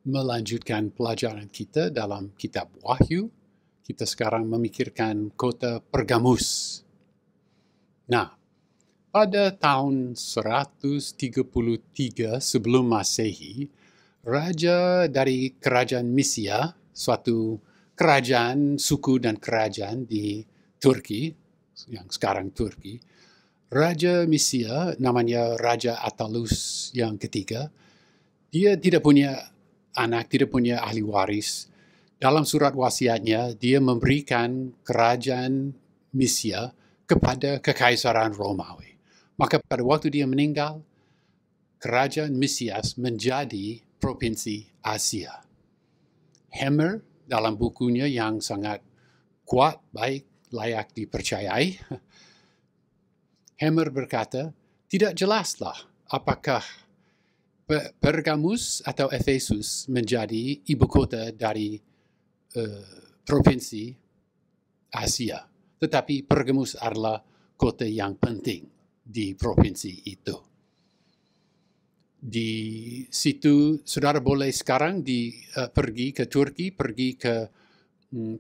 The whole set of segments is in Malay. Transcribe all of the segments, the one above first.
melanjutkan pelajaran kita dalam kitab Wahyu. Kita sekarang memikirkan kota Pergamus. Nah, pada tahun 133 sebelum Masehi, raja dari kerajaan Misia, suatu kerajaan, suku dan kerajaan di Turki, yang sekarang Turki, Raja Misia, namanya Raja Attalus yang ketiga, dia tidak punya anak, tidak punya ahli waris. Dalam surat wasiatnya, dia memberikan kerajaan Misia kepada Kekaisaran Romawi. Maka pada waktu dia meninggal, kerajaan Misias menjadi provinsi Asia. Hammer dalam bukunya yang sangat kuat, baik, layak dipercayai, Hammer berkata, tidak jelaslah apakah Pergamus atau Efesus menjadi ibu kota dari provinsi Asia. Tetapi Pergamus adalah kota yang penting di provinsi itu. Di situ, saudara boleh sekarang pergi ke Turki, pergi ke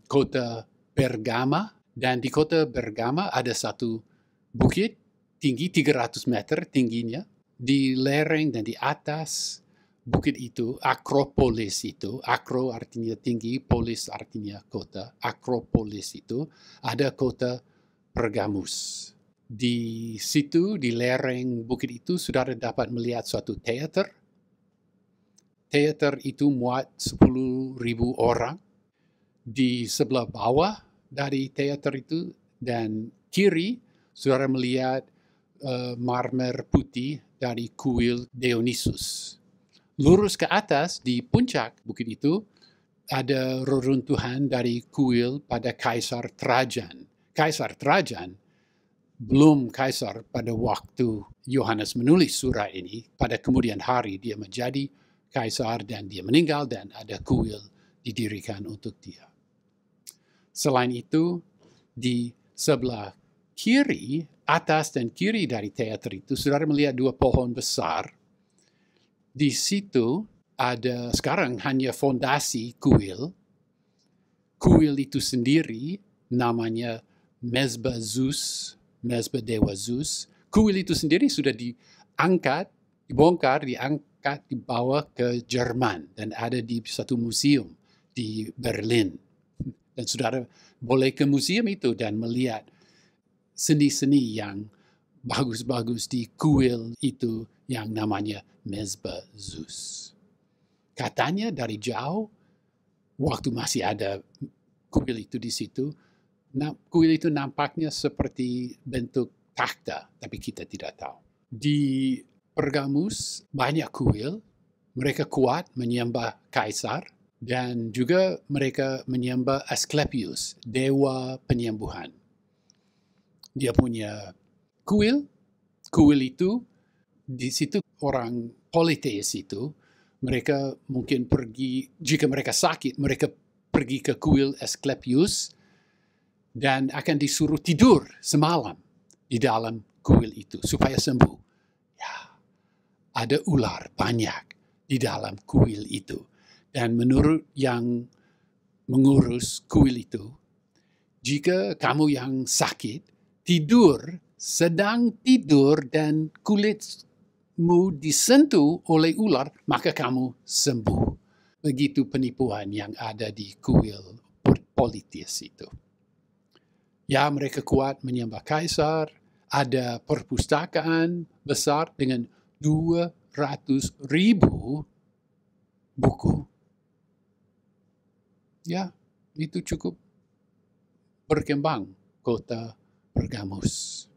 kota Bergama, dan di kota Bergama ada satu bukit tinggi 300 meter tingginya. Di lereng dan di atas bukit itu, Akropolis itu, Akro artinya tinggi, polis artinya kota. Akropolis itu ada kota Pergamus. Di situ, di lereng bukit itu, saudara dapat melihat suatu teater. Teater itu muat 10.000 orang. Di sebelah bawah dari teater itu dan kiri, saudara melihat marmer putih dari kuil Dionysus. Lurus ke atas di puncak bukit itu ada reruntuhan dari kuil pada Kaisar Trajan. Kaisar Trajan belum kaisar pada waktu Yohanes menulis surat ini. Pada kemudian hari dia menjadi kaisar dan dia meninggal dan ada kuil didirikan untuk dia. Selain itu, di sebelah kiri, atas dan kiri dari teater itu, saudara melihat dua pohon besar. Di situ ada sekarang hanya fondasi kuil. Kuil itu sendiri namanya Mezbah Zeus, Mezbah Dewa Zeus. Kuil itu sendiri sudah diangkat, dibongkar, diangkat, dibawa ke Jerman dan ada di satu museum di Berlin. Dan saudara boleh ke museum itu dan melihat seni-seni yang bagus-bagus di kuil itu yang namanya Mezbah Zeus. Katanya dari jauh, waktu masih ada kuil itu di situ, kuil itu nampaknya seperti bentuk takhta, tapi kita tidak tahu. Di Pergamus banyak kuil, mereka kuat menyembah kaisar, dan juga mereka menyembah Asklepios, dewa penyembuhan. Dia punya kuil itu, di situ orang politeis itu, mereka mungkin pergi, jika mereka sakit, mereka pergi ke kuil Asklepios dan akan disuruh tidur semalam di dalam kuil itu supaya sembuh. Ya, ada ular banyak di dalam kuil itu. Dan menurut yang mengurus kuil itu, jika kamu yang sakit, sedang tidur dan kulitmu disentuh oleh ular, maka kamu sembuh. Begitu penipuan yang ada di kuil politis itu. Ya, mereka kuat menyembah kaisar, ada perpustakaan besar dengan 200.000 buku. Ya, itu cukup berkembang kota Pergamus.